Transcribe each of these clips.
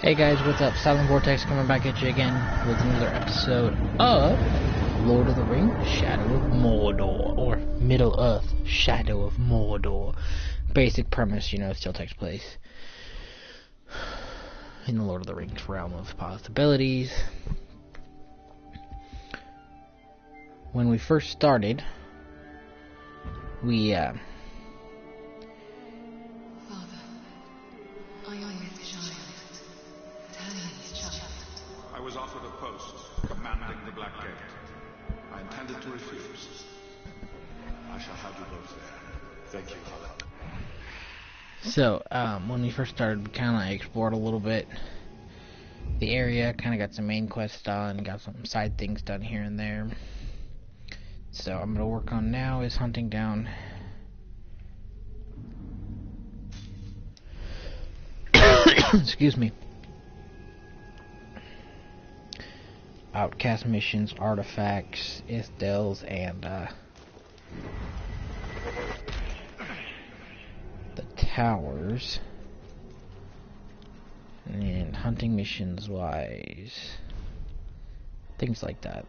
Hey guys, what's up? Silent Vortex coming back at you again with another episode of Lord of the Rings, Shadow of Mordor, or Middle Earth, Shadow of Mordor. Basic premise, you know, still takes place in the Lord of the Rings realm of possibilities. When we first started, we, I was offered a post commanding the Black Gate. I intended to refuse. I shall have you both there. Thank you, Father. So, when we first started, we kind of explored a little bit the area, kind of got some main quests done, got some side things done here and there. So, I'm going to work on now is hunting down excuse me, outcast missions, artifacts, Isdales, and the towers. And hunting missions wise, things like that.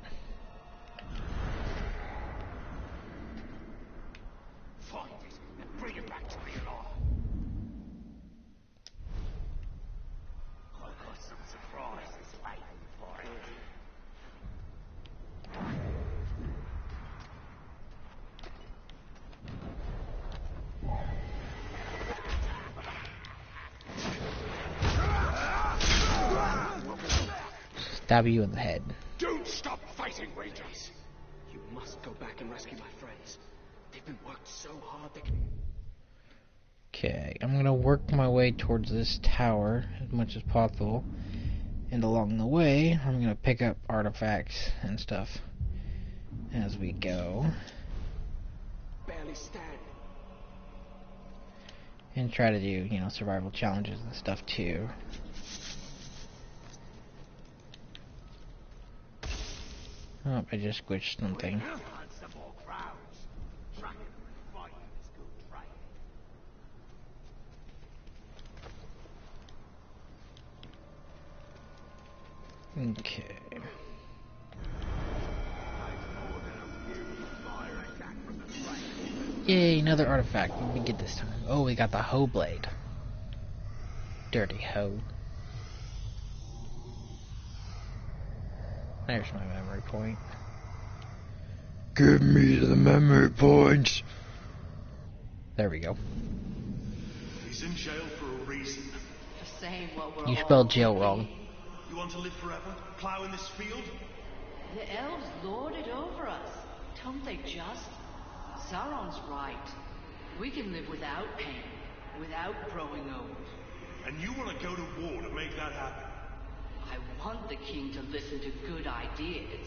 Find it and bring it back to me, Lord. I've got some surprises waiting for you. Stab you in the head. Don't stop fighting, Rangers! You must go back and rescue my friends. They've been worked so hard they can... Okay, I'm gonna work my way towards this tower as much as possible. And along the way, I'm gonna pick up artifacts and stuff as we go. barely stand. And try to do, you know, survival challenges and stuff too. Oh, I just squished something. Some more crowds. Tracking and fighting is good training. Okay. Yay, another artifact. What did we get this time? Oh, we got the hoe blade. Dirty hoe. There's my memory point. Give me the memory points. There we go. He's in jail for a reason. For saying what we're You all spelled jail thinking. wrong. You want to live forever? Plow in this field? The elves lord it over us. Don't they just? Sauron's right. We can live without pain, without growing old. And you want to go to war to make that happen? I want the king to listen to good ideas.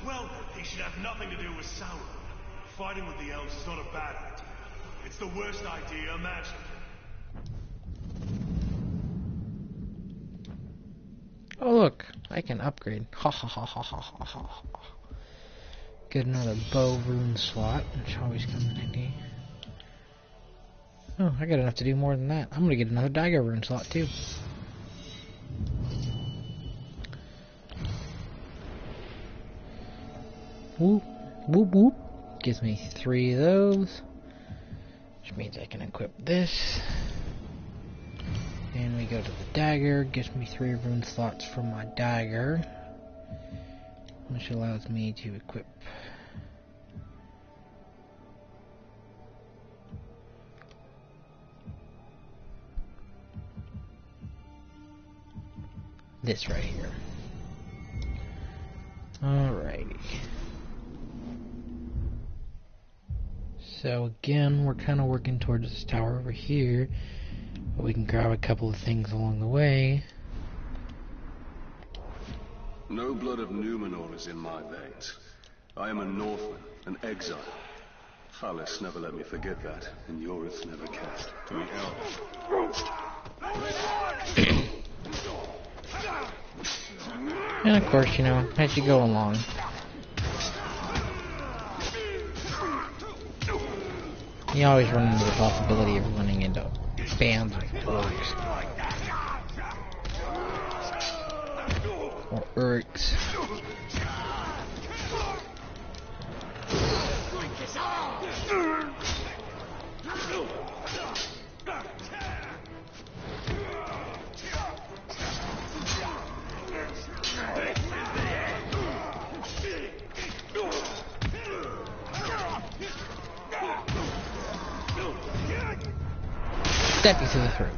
Well, he should have nothing to do with Sauron. Fighting with the elves is not a bad idea. It's the worst idea imaginable. Oh look, I can upgrade. Ha ha ha ha ha ha ha. Get another bow rune slot, which always comes in handy. Oh, I got enough to do more than that. I'm gonna get another dagger rune slot too. Whoop, whoop, whoop. Gives me 3 of those. Which means I can equip this. And we go to the dagger. Gives me 3 rune slots for my dagger. Which allows me to equip this right here. Alrighty. So again, we're kind of working towards this tower over here, but we can grab a couple of things along the way. No blood of Numenor is in my veins. I am a Northman, an exile. Hallis never let me forget that, and Yorith never cast to the elves. And of course, you know, as you go along, you always run into the possibility of running into bands of orcs. Or Urix. Step you to the throat.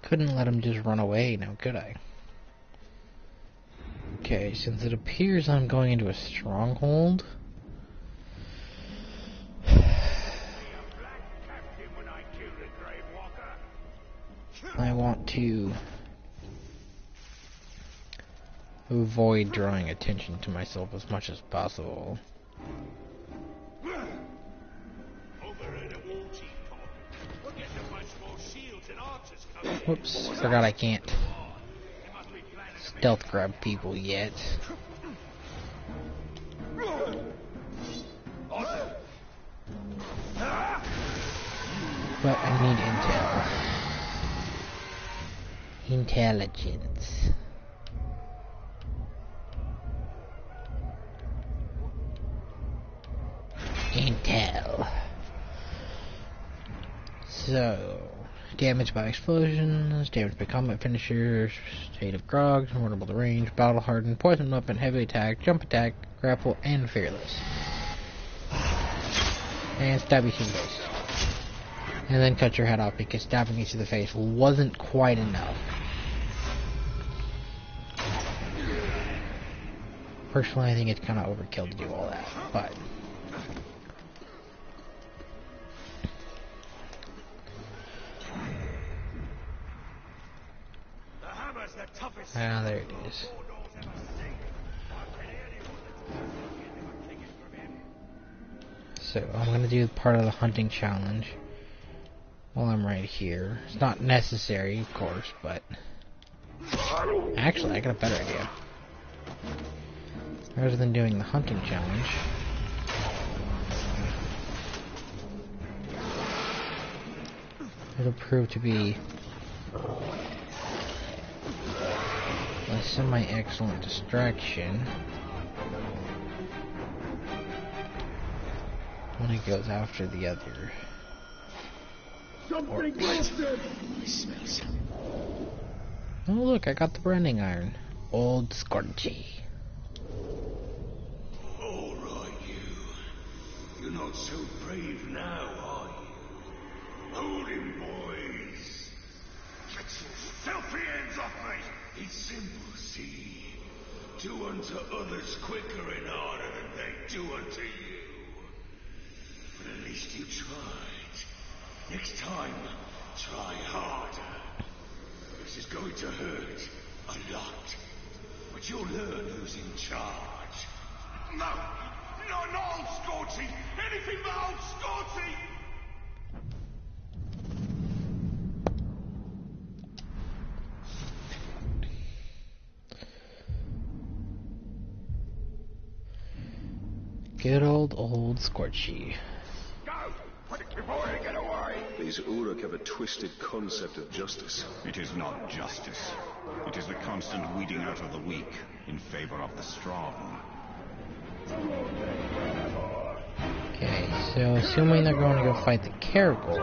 Couldn't let him just run away now, could I? Okay, since it appears I'm going into a stronghold, I want to avoid drawing attention to myself as much as possible. Whoops, forgot I can't stealth grab people yet. But I need intel. Intelligence. Intel. So, damage by explosions, damage by combat finishers, state of grog, vulnerable to range, battle hardened, poison weapon, heavy attack, jump attack, grapple, and fearless. And stab you to the face. And then cut your head off because stabbing you to the face wasn't quite enough. Personally, I think it's kind of overkill to do all that, but ah, there it is. So I'm gonna do part of the hunting challenge while I'm right here. It's not necessary, of course, but actually I got a better idea. Rather than doing the hunting challenge, it'll prove to be a semi-excellent distraction when it goes after the other. Something busted! I smell something. Oh look, I got the branding iron. Old Scorchy. Alright, you. You're not so brave now, are you? Hold him, boys. Get your filthy hands off me! It's simple, see? Do unto others quicker and harder than they do unto you. But at least you tried. Next time, try harder. This is going to hurt a lot. But you'll learn who's in charge. No! No, not old Scorchy! Anything but old Scorchy! Good old Scorchy. Go! Quick before they get away! These Uruk have a twisted concept of justice. It is not justice. It is the constant weeding out of the weak in favor of the strong. Okay, so assuming they're going to go fight the Caragor,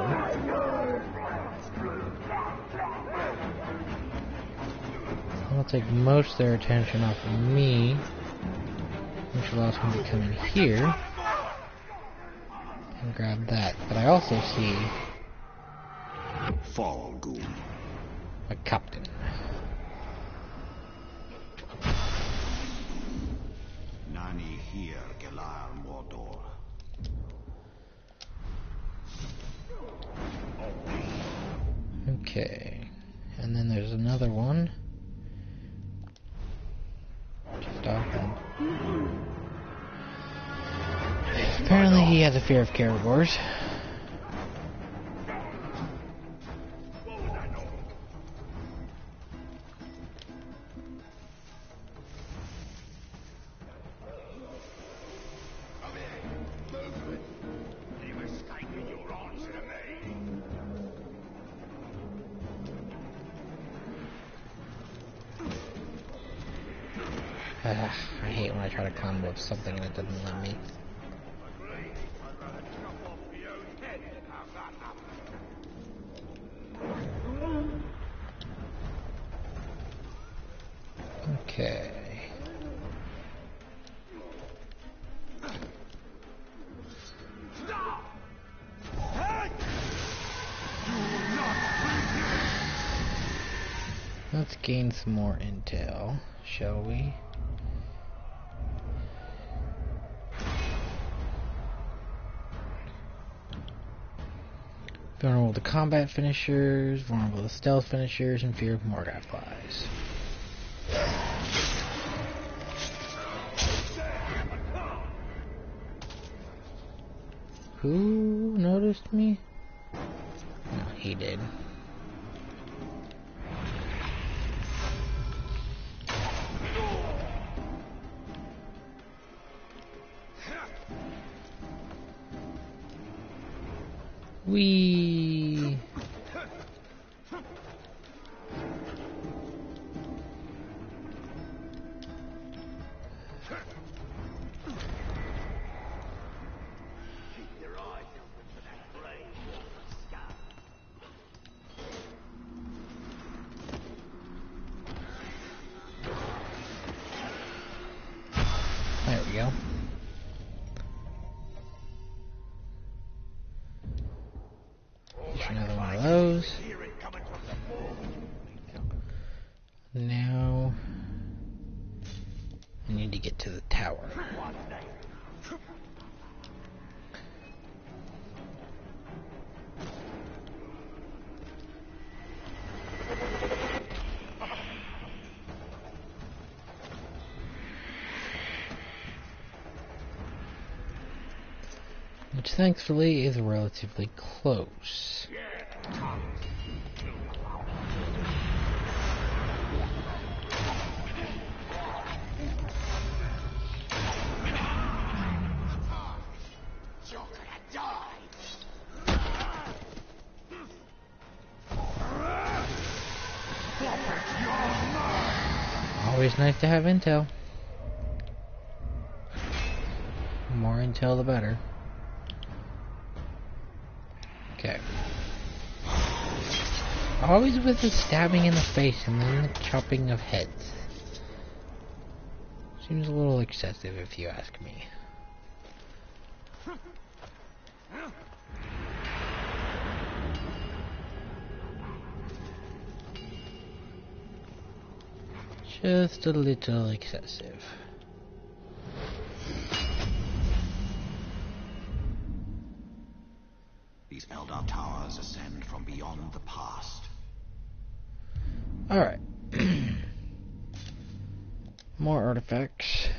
I'll take most of their attention off of me, which allows me to come in here and grab that. But I also see Fall, Goon. a captain. Nani here, Galar Mordor. Okay, and then there's another one. Just off him. Apparently he has a fear of Caragors. I hate when I try to climb up something and it doesn't let me. Okay. Let's gain some more intel, shall we? Vulnerable to combat finishers, vulnerable to stealth finishers, and fear of Mordor flies. Who noticed me? No, he did. Wee. There we go. There's another one of those. Now I need to get to the tower. Which thankfully is relatively close. Always nice to have intel. The more intel, the better. Okay. Always with the stabbing in the face and then the chopping of heads. Seems a little excessive if you ask me. Just a little excessive. These Eldar towers ascend from beyond the past. Alright. More artifacts.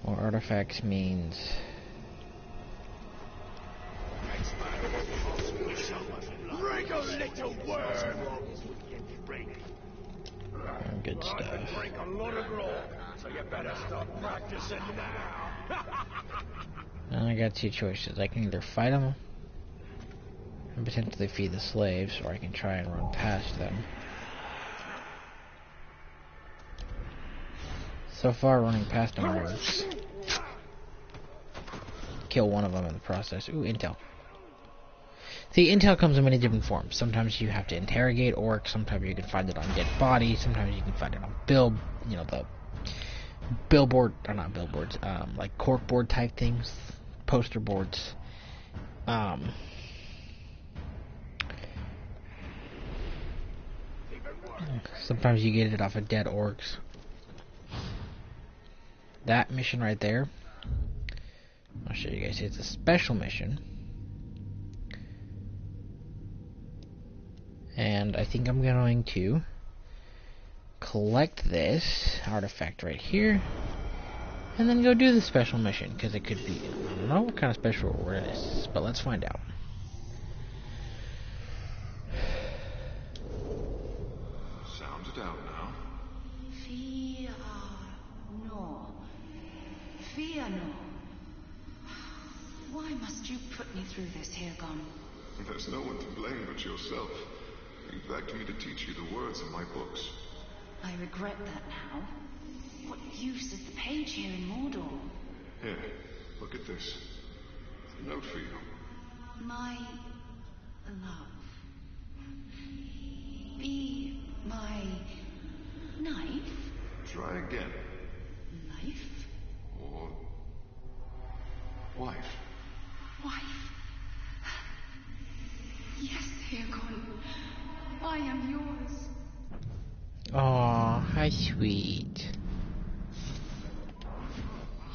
More artifacts means... good stuff. Now I got two choices. I can either fight them and potentially feed the slaves, or I can try and run past them. So far, running past them works. Kill one of them in the process. Ooh, intel. See, intel comes in many different forms. Sometimes you have to interrogate orcs. Sometimes you can find it on dead bodies. Sometimes you can find it on the billboard, or not billboards, like corkboard type things, poster boards. Sometimes you get it off of dead orcs. That mission right there, I'll show you guys. It's a special mission. And I think I'm going to collect this artifact right here and then go do the special mission, because it could be, I don't know what kind of special reward it is, but let's find out. Sounds it out now. Fear no. Fear no. Why must you put me through this, Hirgon? There's no one to blame but yourself. You begged me to teach you the words in my books. I regret that now. What use is the page here in Mordor? Here, look at this. A note for you. My love. Be my knife? Try again. Knife? Or... wife. Wife? Yes, Hagon. I am yours. Aw, how sweet.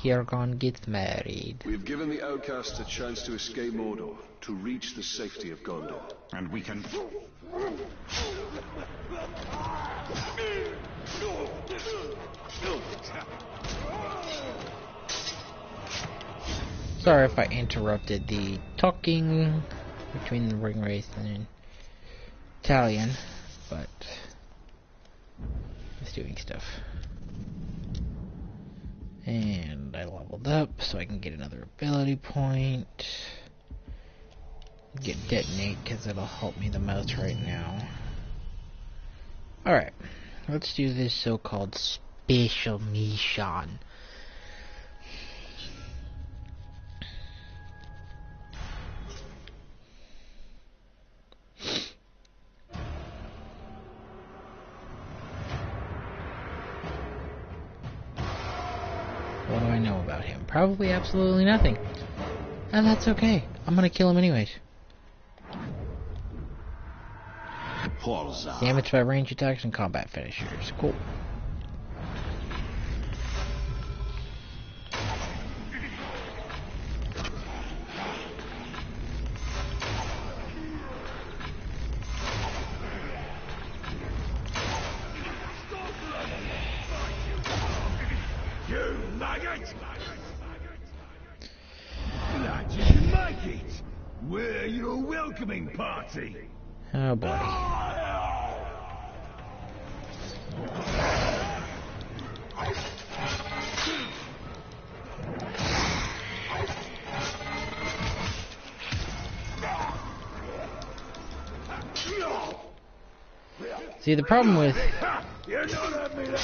Hagon gets married. We've given the outcasts a chance to escape Mordor, to reach the safety of Gondor. And we can... Sorry if I interrupted the talking between the ring race and Italian, but I was doing stuff. And I leveled up so I can get another ability point. Get detonate because it'll help me the most right now. Alright, let's do this so-called special mission. What do I know about him? Probably absolutely nothing. And that's okay. I'm gonna kill him anyways. Damage by range attacks and combat finishers. Cool. You maggot! Glad you can make it! We're your welcoming party! Oh boy. See, the problem with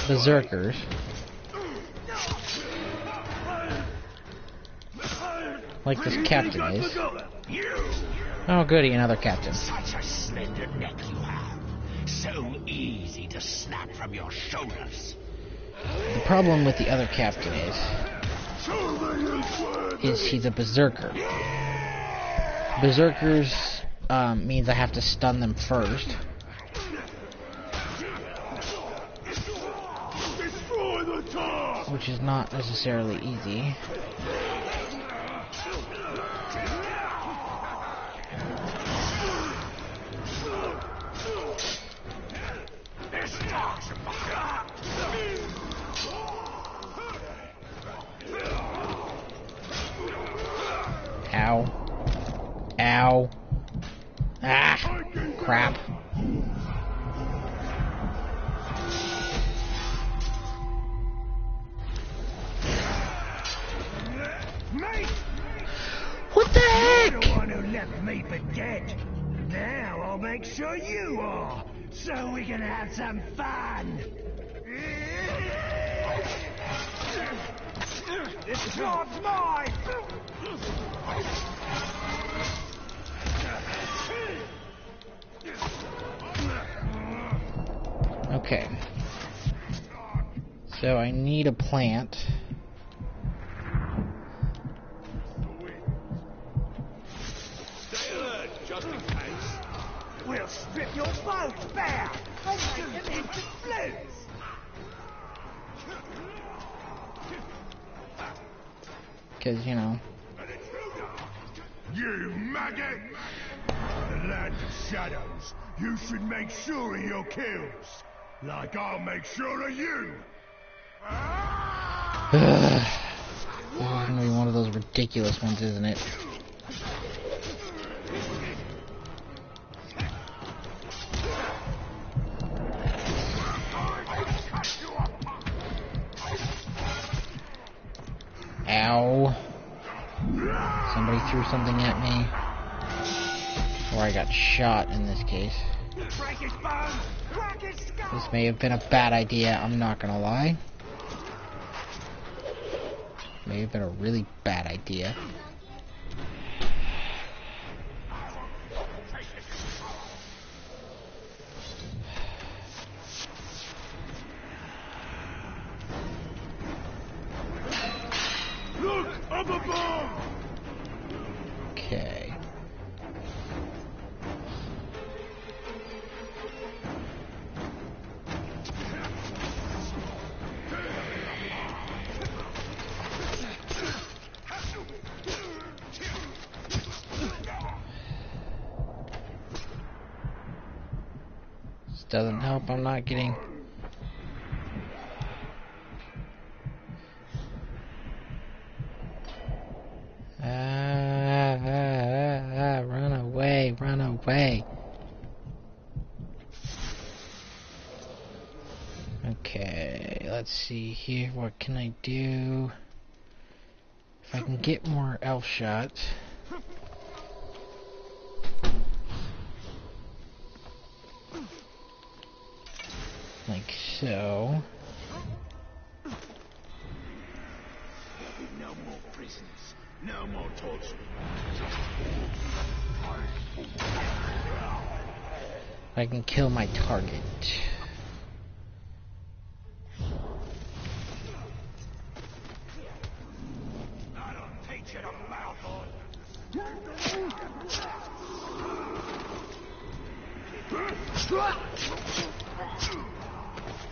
berserkers like this captain is. Oh goody, another captain. Such a slender neck you have. So easy to snap from your shoulders. The problem with the other captain is he's a berserker. Berserkers means I have to stun them first. Which is not necessarily easy. Ow. Ow. Ah! Crap. What the heck? You're the one who left me for dead. Now I'll make sure you are, so we can have some fun. This job's mine. Okay. So I need a plant. We'll strip your bones bare and make them into flutes. Because, you know. You maggot! The land of shadows. You should make sure of your kills. Like I'll make sure of you. This is gonna be one of those ridiculous ones, isn't it? Ow. Somebody threw something at me. Or I got shot in this case. This may have been a bad idea, I'm not gonna lie. May have been a really bad idea. Look! Up above! Okay. This doesn't help, I'm not getting... run away, run away. Okay, let's see here, what can I do? If I can get more elf shots. Like so. No more prisoners. No more torture. I can kill my target. I don't teach you to mouth on.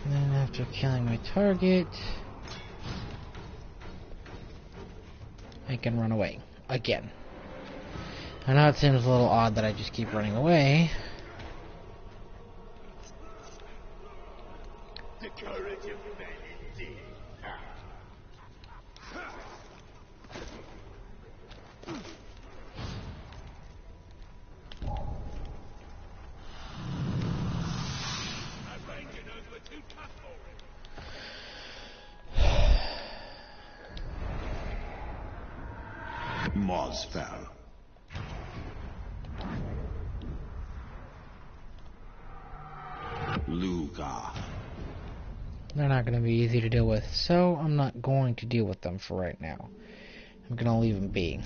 And then after killing my target, I can run away again. I know it seems a little odd that I just keep running away. The courage of men indeed. Our rangers were too tough for him. Moz fell. Lugar. They're not going to be easy to deal with, so I'm not going to deal with them for right now. I'm going to leave them be.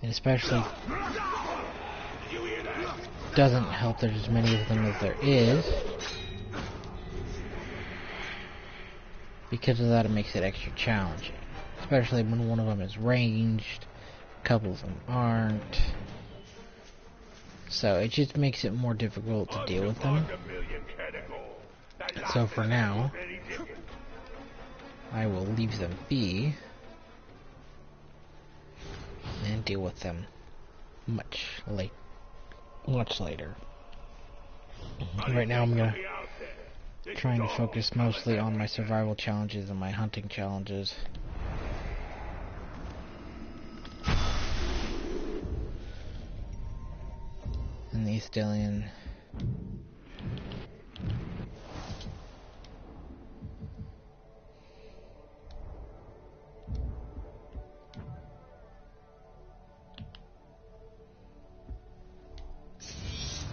And especially doesn't help there's as many of them as there is. Because of that, it makes it extra challenging. Especially when one of them is ranged, a couple of them aren't. So it just makes it more difficult to deal with them. So for now, I will leave them be and deal with them much later. Right now I'm trying to focus mostly on my survival challenges and my hunting challenges. And the Estelian.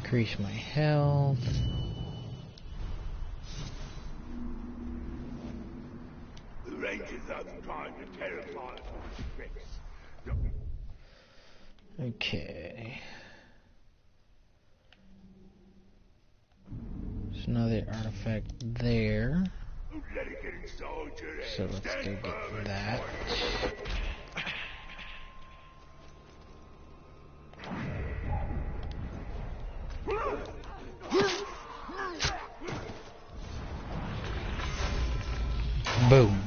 Increase my health. The Rangers are trying to terrify us. Okay. There's another artifact there. Let it get inside your head. So let's go get that. Boom.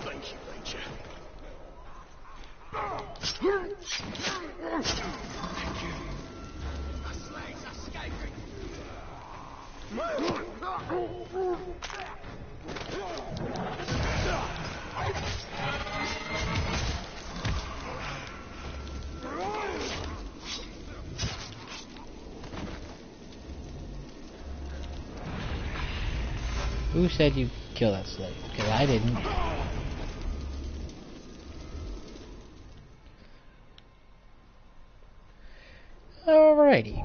Thank you, Ranger. My slaves are escaping. Who said you kill that slave, because I didn't. Alrighty.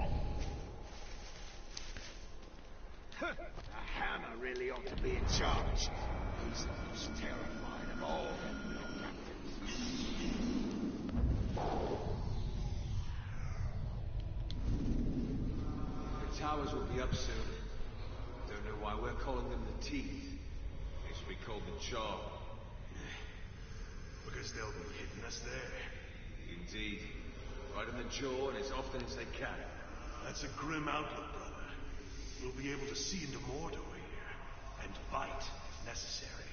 A hammer really ought to be in charge. He's the most terrifying of all them little The towers will be up soon. Don't know why we're calling them the Teeth. They should be called the Jaw. Because they'll be hitting us there. Indeed. Right in the jaw and as often as they can. That's a grim outlook, brother. We'll be able to see into Mordor here, and fight if necessary.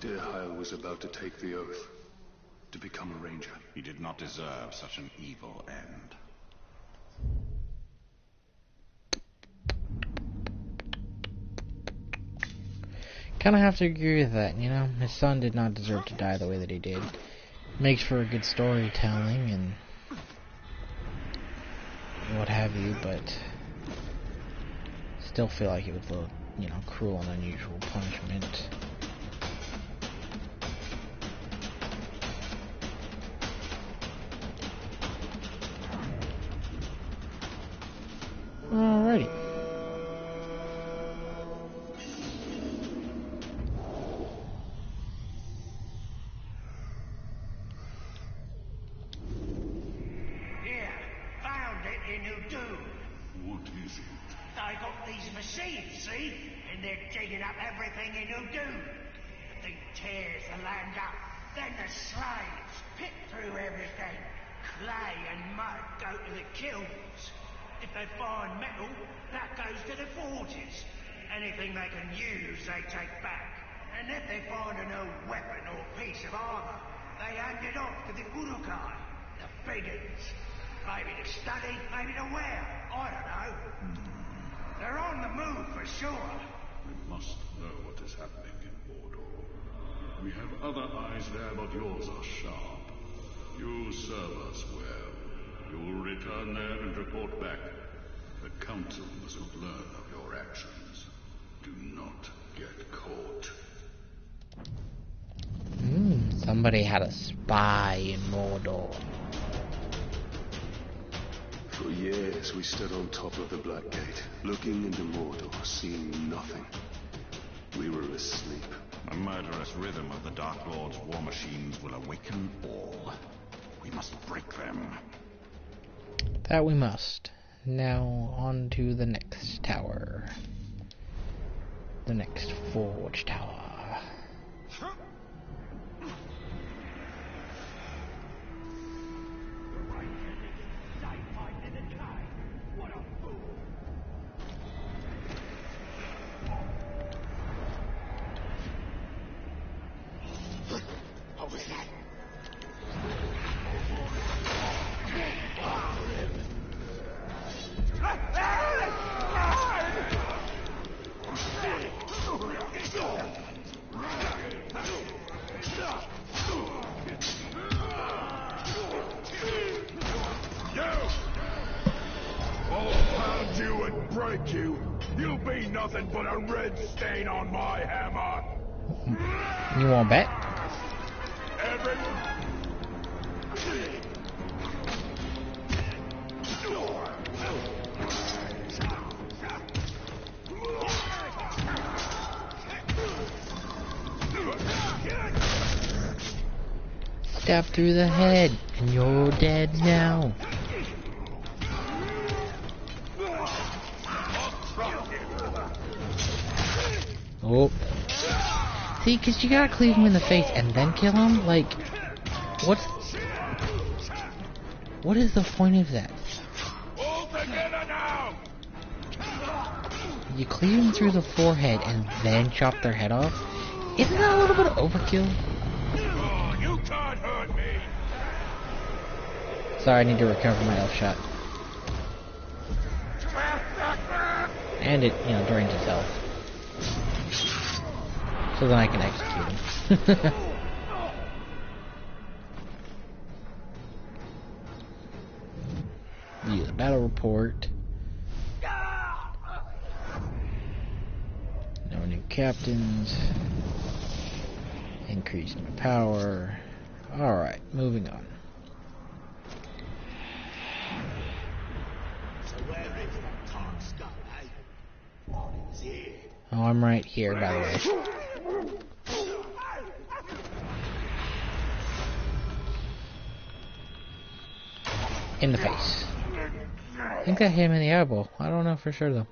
Dirheil was about to take the oath, to become a ranger. He did not deserve such an evil end. Kind of have to agree with that, you know? His son did not deserve to die the way that he did. Makes for a good storytelling and what have you, but still feel like it was a, you know, cruel and unusual punishment. Alrighty. Machines, see? And they're digging up everything in Udoon. The thing tears the land up. Then the slaves pick through everything. Clay and mud go to the kilns. If they find metal, that goes to the forges. Anything they can use, they take back. And if they find an old weapon or piece of armor, they hand it off to the Urukai, the biggins. Maybe to study, maybe to wear. I don't know. They're on the move for sure. We must know what is happening in Mordor. We have other eyes there, but yours are sharp. You serve us well. You will return there and report back. The Council must learn of your actions. Do not get caught. Somebody had a spy in Mordor. For years we stood on top of the Black Gate, looking into Mordor, seeing nothing. We were asleep. The murderous rhythm of the Dark Lord's war machines will awaken all. We must break them. That we must. Now on to the next tower. The next forge tower. You'll be nothing but a red stain on my hammer. You want to bet? Stab through the head, and you're dead now. Oh. See, because you gotta cleave him in the face and then kill him? Like, what is the point of that? You cleave him through the forehead and then chop their head off? Isn't that a little bit of overkill? You can't hurt me. Sorry, I need to recover my elf shot. And it, you know, drains its health. So then I can execute him. Yeah. Battle report. No new captains. Increased my power. Alright, moving on. So where is that Tark skull, eh? Oh, it's here. Oh, I'm right here, by the way. In the face. I think that hit him in the eyeball. I don't know for sure, though.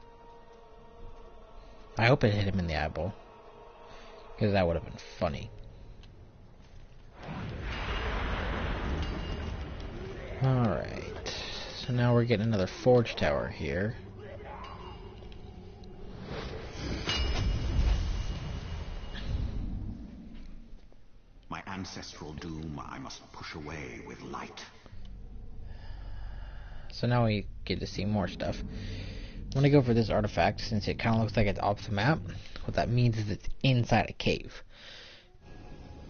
I hope it hit him in the eyeball. Because that would have been funny. Alright. So now we're getting another forge tower here. My ancestral doom I must push away with light. So now we get to see more stuff. I'm gonna go for this artifact since it kind of looks like it's off the map. What that means is it's inside a cave.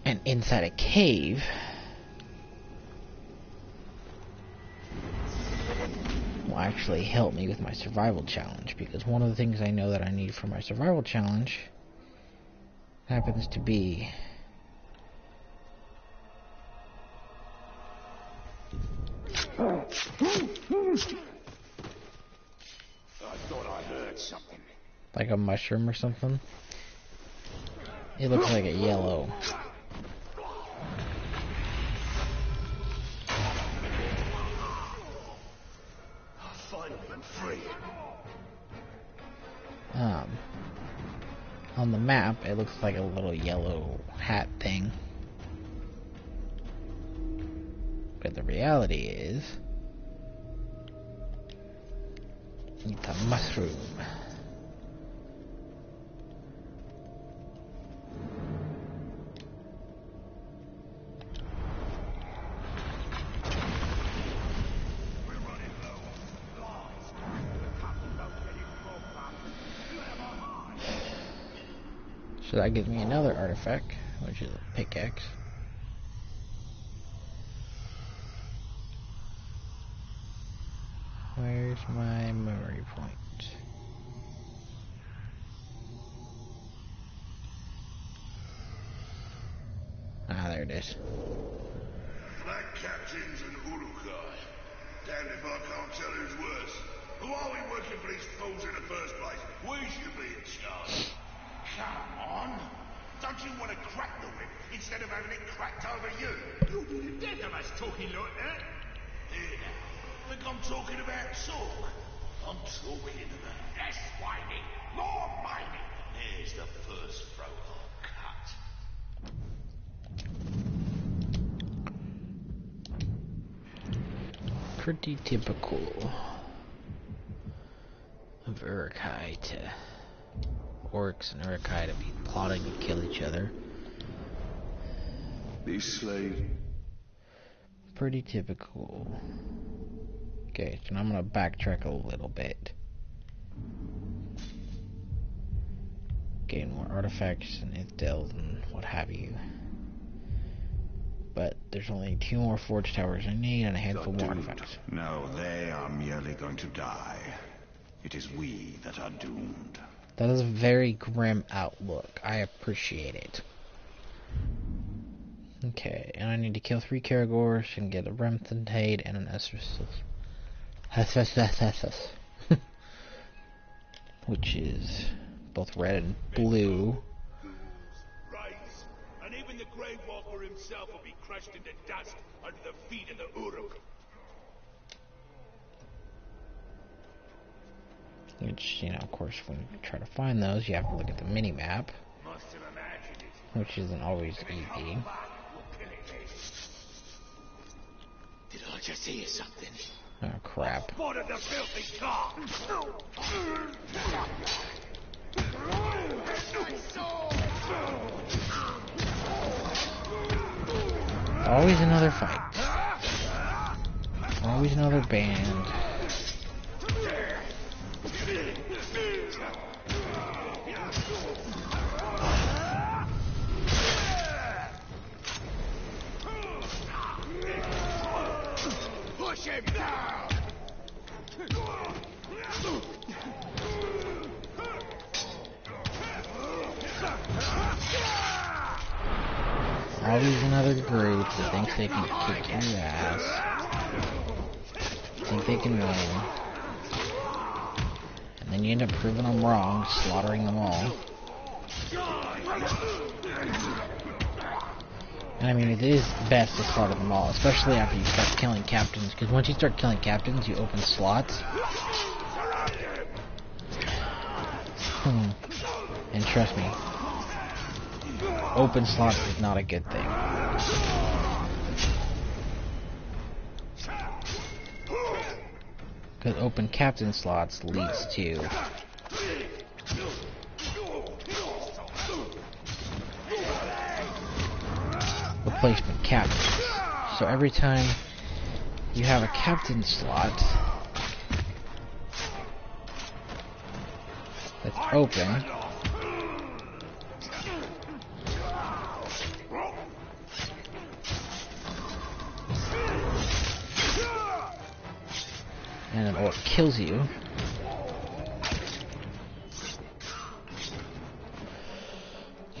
And inside a cave will actually help me with my survival challenge, because one of the things I know that I need for my survival challenge happens to be I thought I heard something. like a mushroom or something. It looks like a yellow. I've finally been free. On the map, it looks like a little yellow hat thing. But the reality is, it's a mushroom. So that gives me another artifact, which is a pickaxe. Where's my memory point? Ah, there it is. Black captains and Urukai. Damned if I can't tell who's worse. Who are we working for these fools in the first place? We should be in charge. Come on. Don't you want to crack the whip instead of having it cracked over you? You'll be the death of us talking like that. Here now. Think I'm talking about talk? I'm talking about less whining, more mining. There's the first throat I'll cut. Pretty typical of Urukai to orcs and Urukai to be plotting to kill each other. These slaves. Pretty typical. Okay, so now I'm gonna backtrack a little bit. Gain more artifacts and infidels and what have you. But there's only 2 more forge towers I need and a handful more artifacts. No, they are merely going to die. It is we that are doomed. That is a very grim outlook. I appreciate it. Okay, and I need to kill 3 Caragors and get a Remthentate and an Estus. Which is both red and blue. Rise, and even the Grave Walker himself will be crushed into dust under the feet of the Uruk. Which, you know, of course, when you try to find those, you have to look at the mini-map, Must have imagined it. which isn't always easy. Did I just hear something? Oh, crap. Spotted the filthy car! Always another fight. Always another band. Push him down! Always another group that thinks they can kick your ass. Think they can win. And then you end up proving them wrong, slaughtering them all. And I mean, it is best to slaughter them all, especially after you start killing captains, because once you start killing captains, you open slots. And trust me, open slots is not a good thing. Because open captain slots leads to replacement captains. So every time you have a captain slot that's open, and an orc kills you,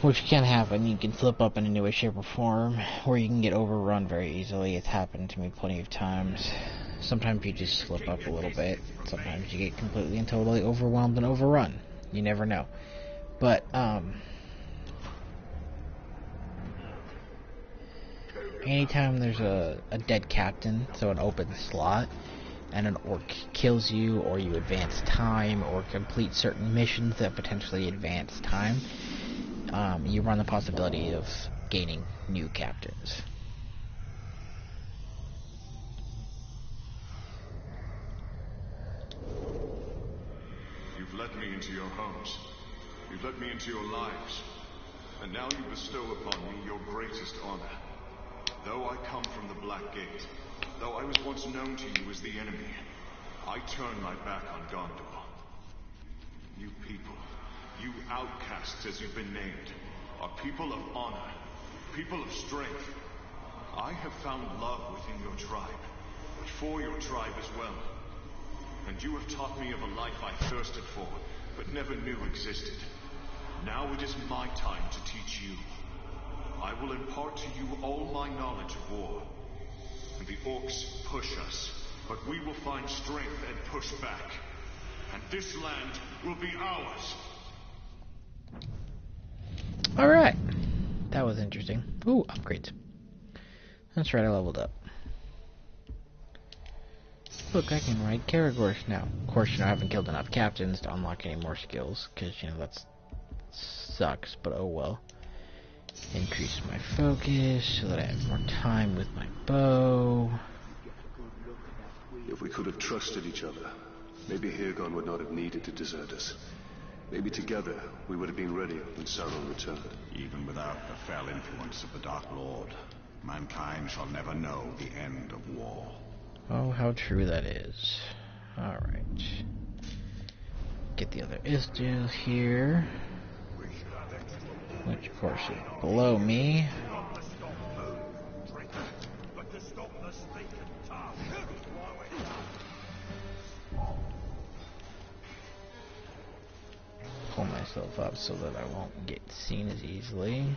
which can happen. You can slip up in any way, shape, or form, or you can get overrun very easily. It's happened to me plenty of times. Sometimes you just slip up a little bit. Sometimes you get completely and totally overwhelmed and overrun. You never know. But, anytime there's a dead captain, so an open slot, and an orc kills you, or you advance time, or complete certain missions that potentially advance time, you run the possibility of gaining new captains. You've let me into your homes. You've let me into your lives. And now you bestow upon me your greatest honor. Though I come from the Black Gate, though I was once known to you as the enemy, I turn my back on Gondor. You people, you outcasts as you've been named, are people of honor, people of strength. I have found love within your tribe, but for your tribe as well. And you have taught me of a life I thirsted for, but never knew existed. Now it is my time to teach you. I will impart to you all my knowledge of war. And the orcs push us, but we will find strength and push back. And this land will be ours. Alright. That was interesting. Ooh, upgrades. That's right, I leveled up. Look, I can ride Caragors now. Of course, I haven't killed enough captains to unlock any more skills, because, that sucks, but oh well. Increase my focus so that I have more time with my bow. If we could have trusted each other, maybe Hirgon would not have needed to desert us. Maybe together we would have been ready when Sauron returned. Even without the fell influence of the Dark Lord, mankind shall never know the end of war. Oh, how true that is. Alright. Get the other Isdales here. Which, of course, is below me. Pull myself up so that I won't get seen as easily.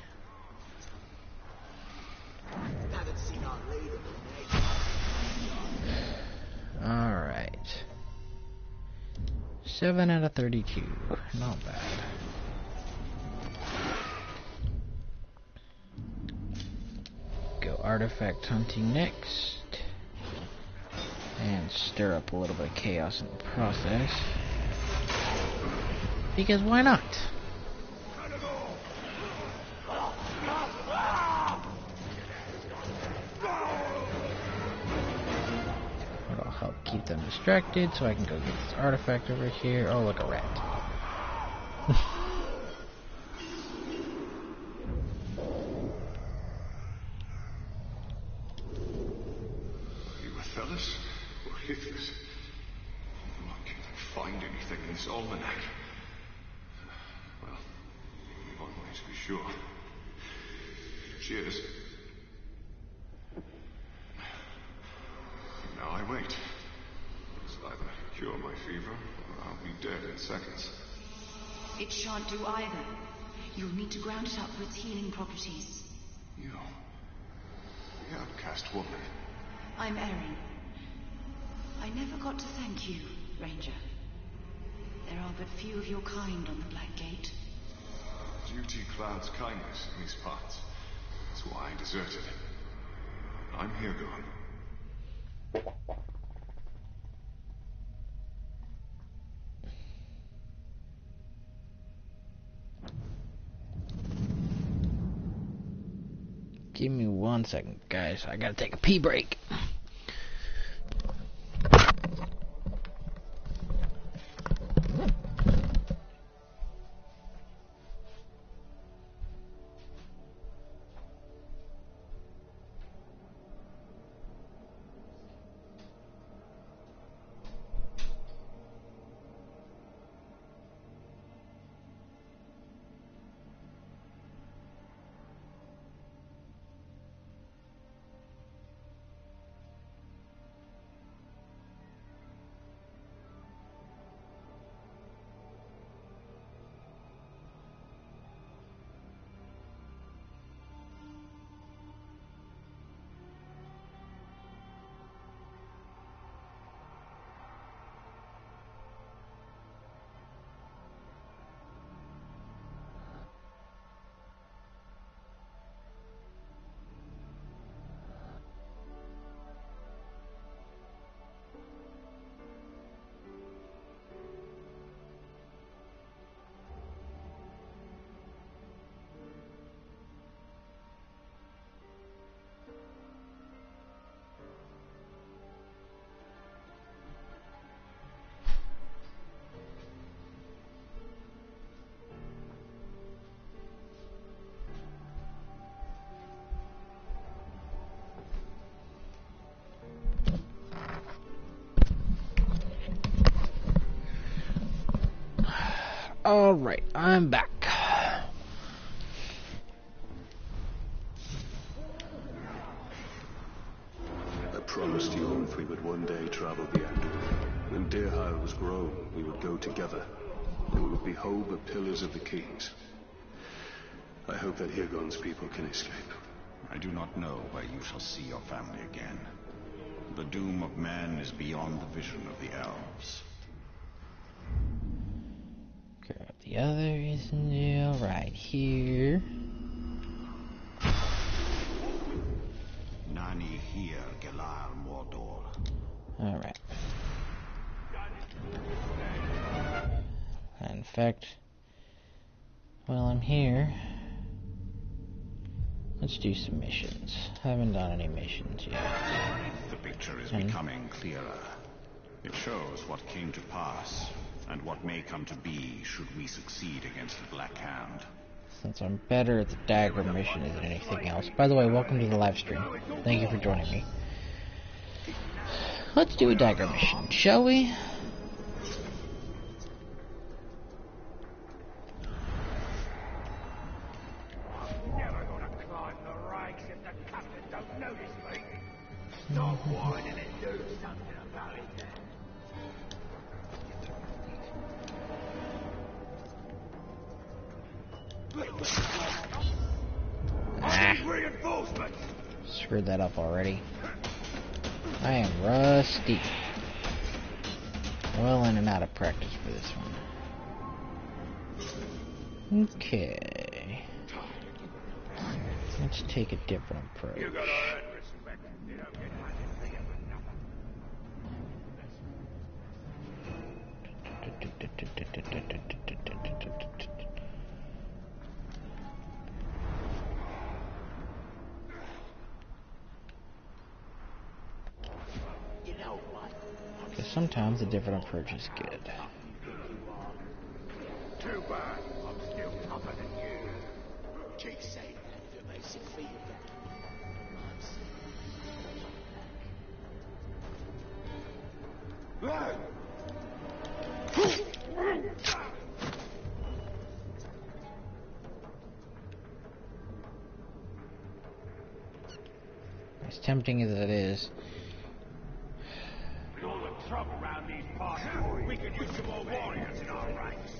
Alright. 7 out of 32. Not bad. Go artifact hunting next. And stir up a little bit of chaos in the process. Because why not? It'll help keep them distracted so I can go get this artifact over here. Oh, look, a rat. You a fellas? Or Hithless? Why can't I find anything in this almanac? Well, one way to be sure. Cheers. Now I wait. It's either cure my fever, or I'll be dead in seconds. It shan't do either. You'll need to ground it up for its healing properties. You... the outcast woman. I'm Erin. I never got to thank you, Ranger. There are but few of your kind on the Black Gate. Duty clouds kindness in these parts. That's why I deserted. I'm here gone. Give me 1 second, guys. I gotta take a pee break. Alright, I'm back. I promised you if we would one day travel the Andor. When Deerhile was grown, we would go together. And we would behold the pillars of the kings. I hope that Hirgon's people can escape. I do not know where you shall see your family again. The doom of man is beyond the vision of the elves. Grab the other Isindale right here. Nani here, Gelar Mordor. Alright. In fact, while I'm here, let's do some missions. I haven't done any missions yet. The picture is becoming clearer. It shows what came to pass, and what may come to be should we succeed against the Black Hand. Since I'm better at the dagger mission than anything else. By the way, welcome to the live stream. Thank you for joining me. Let's do a dagger mission, shall we? Never gonna climb the ranks if the captain don't notice me. Stop whining and do something about it. I need reinforcements. Screwed that up already. I am rusty. Well in and out of practice for this one. Okay. Let's take a different approach. You gotta earn respect. You don't get anything Because sometimes a different approach is good. too bad. I'm still tougher than you. Keep saying that if it makes you feel better. As tempting as it is, With all the trouble around these parts, you some more warriors in our ranks.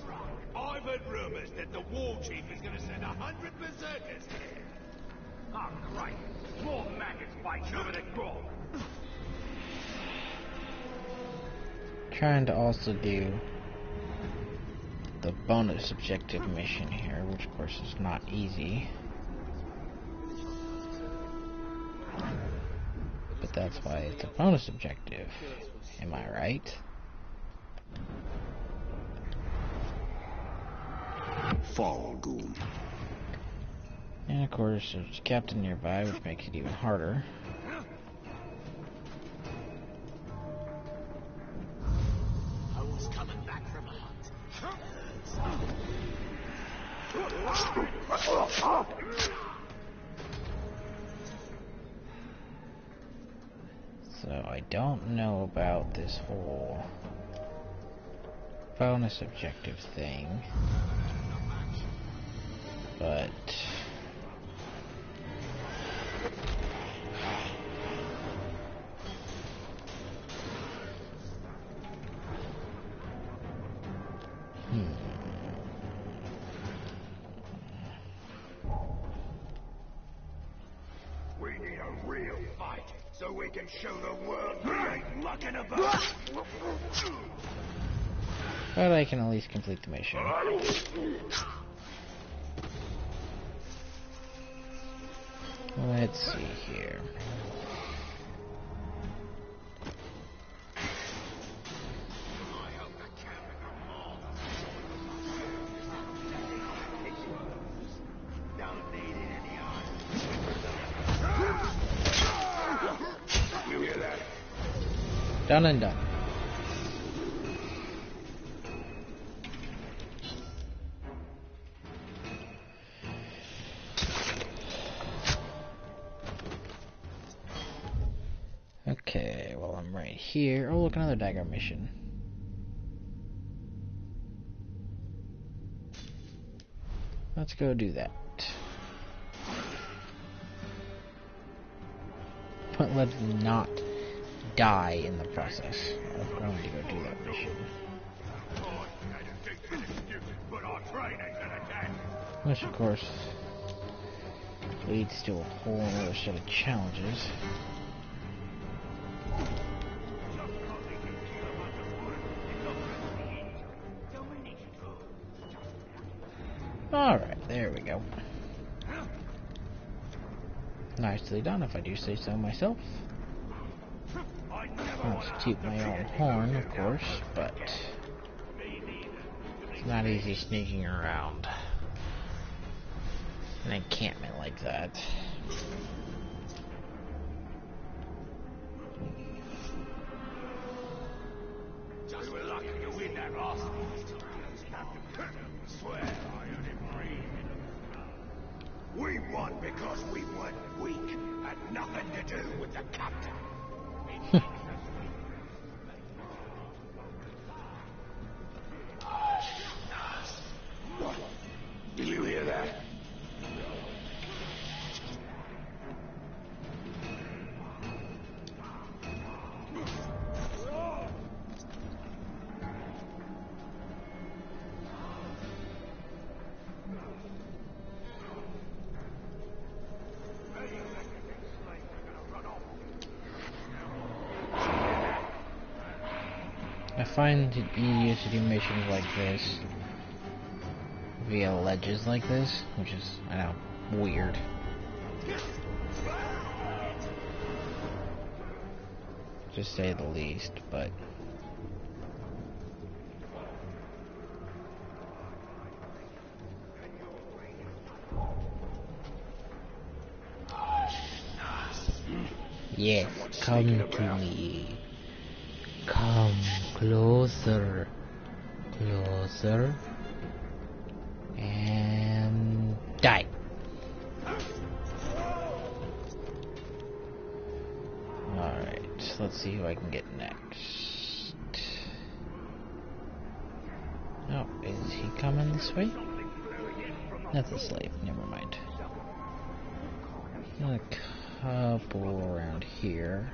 I've heard rumors that the war chief is going to send 100 berserkers here. Oh, great. More maggots fighting over the grog. Trying to also do the bonus objective mission here, which of course is not easy. But that's why it's a bonus objective. Am I right? Fall, goon. And of course, there's a captain nearby, which makes it even harder. I was coming back from a hunt. So I don't know about this whole bonus objective thing, but We need a real fight, so we can show the world we ain't mucking about. but I can at least complete the mission. Let's see here. You hear that? Done and done. Okay, well I'm right here. Oh look, another dagger mission. Let's go do that. But let's not die in the process of going to go do that mission. But our training's an attack. Which of course leads to a whole other set of challenges. Alright, there we go. Nicely done, if I do say so myself. Not to toot my own horn, of course, but it's not easy sneaking around an encampment like that. We were lucky to win that last one. Swear I heard him breathe. We won because we weren't weak. Had nothing to do with the captain. Did you hear that? I find it easier to do missions like this via ledges like this, which is, I know, weird. To say the least, but yes, come to me. Come closer, closer, and die. Alright, let's see who I can get next. Oh, is he coming this way? That's a slave, never mind. A couple around here.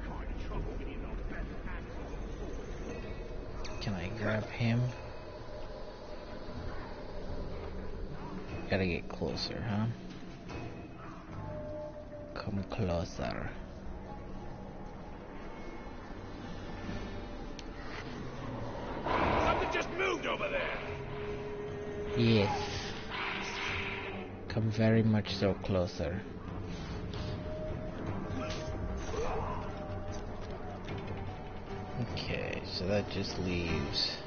Can I grab him. Gotta get closer, huh? Come closer. Something just moved over there. Yes. Come very much so closer. Okay, so that just leaves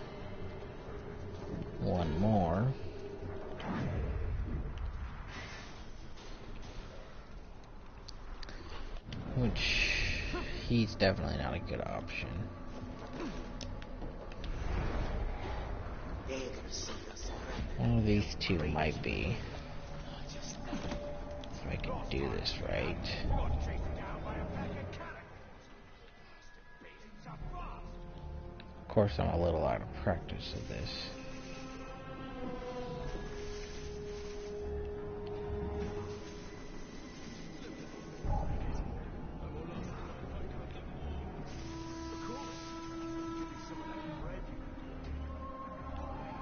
one more. Which, he's definitely not a good option. One of these two might be. If I can do this right. Of course, I'm a little out of practice of this.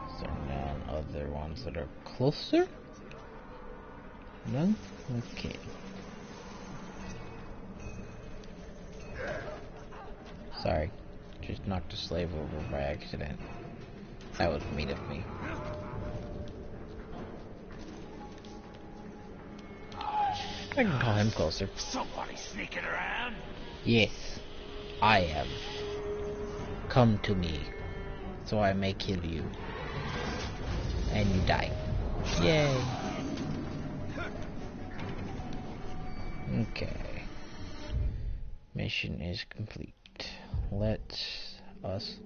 Is there none other ones that are closer? None? Okay. Sorry. Just knocked a slave over by accident. That was mean of me. I can call him closer. Somebody sneaking around? Yes, I am. Come to me, so I may kill you. And you die. Yay. Okay. Mission is complete. Let us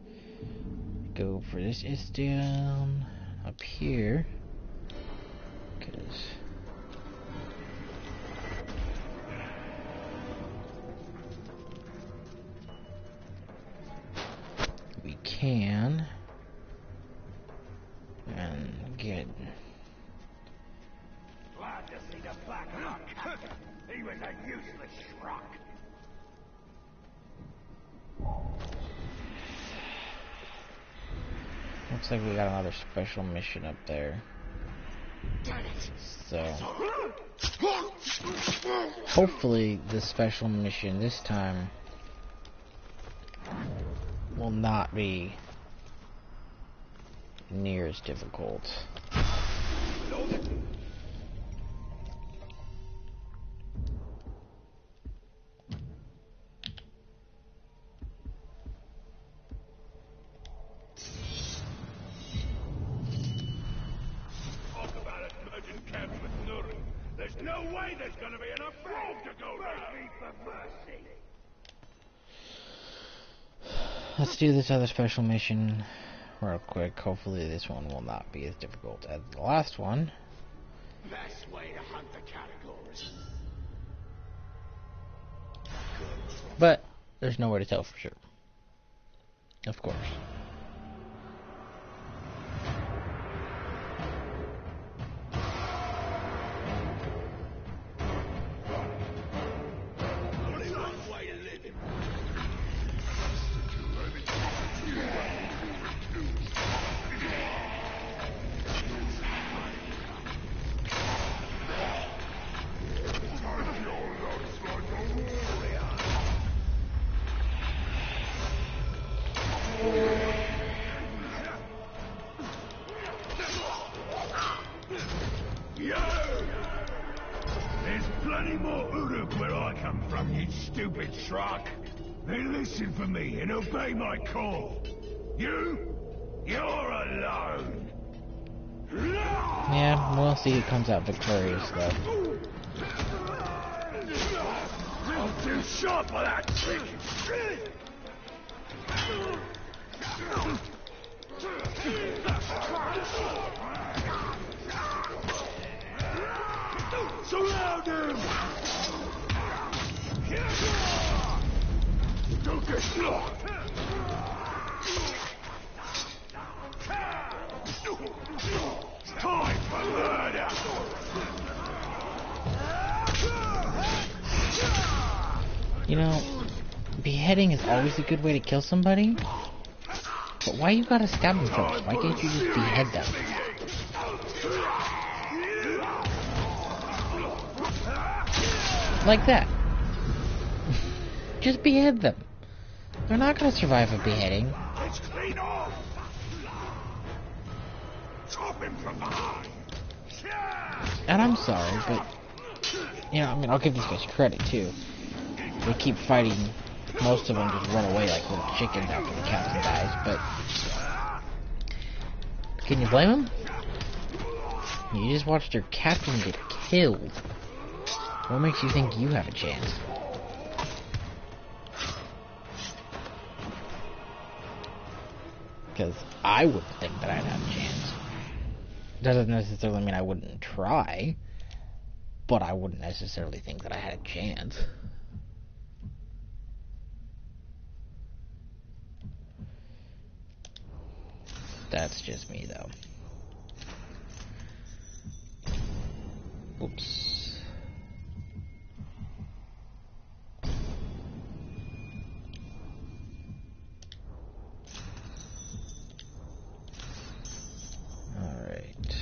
go for this. It's down up here. Because we can and get Glad to see the back of our captain. He was a useless schrock. looks like we got another special mission up there. So hopefully this special mission this time will not be near as difficult. There's no way there's gonna be enough room to go round. For mercy. Let's do this other special mission real quick. Hopefully this one will not be as difficult as the last one. Best way to hunt the categories. But there's no way to tell for sure. Of course. There's plenty more Uruk where I come from, you stupid schrock. They listen for me and obey my call. You're alone. Yeah, we'll see who comes out victorious though. I'm too sharp for that trick. Surround him! Don't get blocked! Time for murder! You know, beheading is always a good way to kill somebody. But But why you gotta stab them first? Why can't you just behead them? Like that. Just behead them. They're not gonna survive a beheading. It's clean off. Chop him from behind. And I'm sorry, but you know, I mean, I'll give these guys credit too. They keep fighting. Most of them just run away like little chickens after the captain dies. But can you blame them? You just watched your captain get killed. What makes you think you have a chance? Because I wouldn't think that I'd have a chance. Doesn't necessarily mean I wouldn't try, but I wouldn't necessarily think that I had a chance. That's just me, though. Oops. Alright.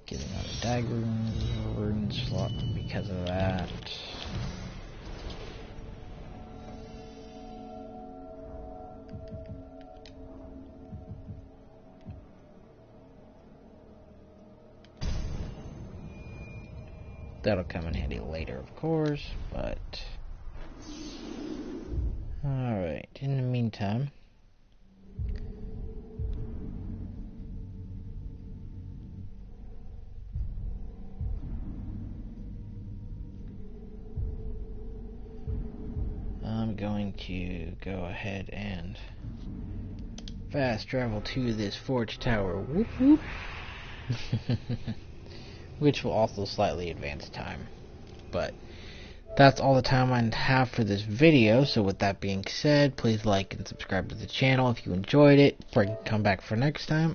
Getting out of dagger rune slot because of that. That'll come in handy later, of course, but... Alright, in the meantime... I'm going to go ahead and fast travel to this forge tower. Whoop whoop! Which will also slightly advance time. But that's all the time I have for this video. So with that being said, please like and subscribe to the channel if you enjoyed it. Come back for next time.